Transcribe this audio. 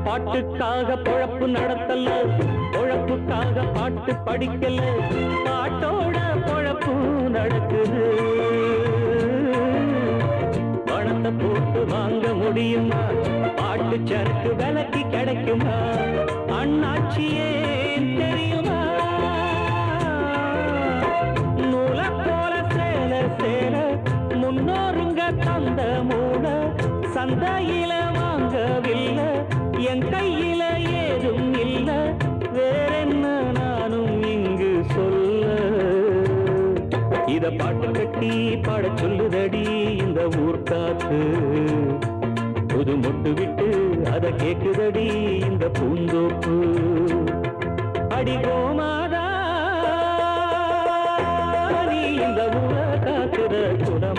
பாட்டுக்காக பொழப்பு நடத்தல, பொழப்புக்காக பாட்டு படிக்கல, பாட்டோட பொழப்பு நடக்குது. பணத்தை போட்டு வாங்க முடியுமா? பாட்டு சரக்கு விலைக்கு கிடைக்குமா? அண்ணாச்சியே தெரியுமா? நூலை போல சேல சேல முன்னோருங்க தந்த மூட சந்தையில வாங்கவில்லை, என் கையில ஏதும் இல்ல, வேறென்ன நானும் இங்கு சொல்ல. இத பாட்டு கட்டி பாட சொல்லுதடி இந்த ஊர் காத்து, புது மொட்டு விட்டு அத கேக்குதடி இந்த பூந்தோப்பு. அடி கோமாதா நீ இந்த ஊரை காக்குற குணா.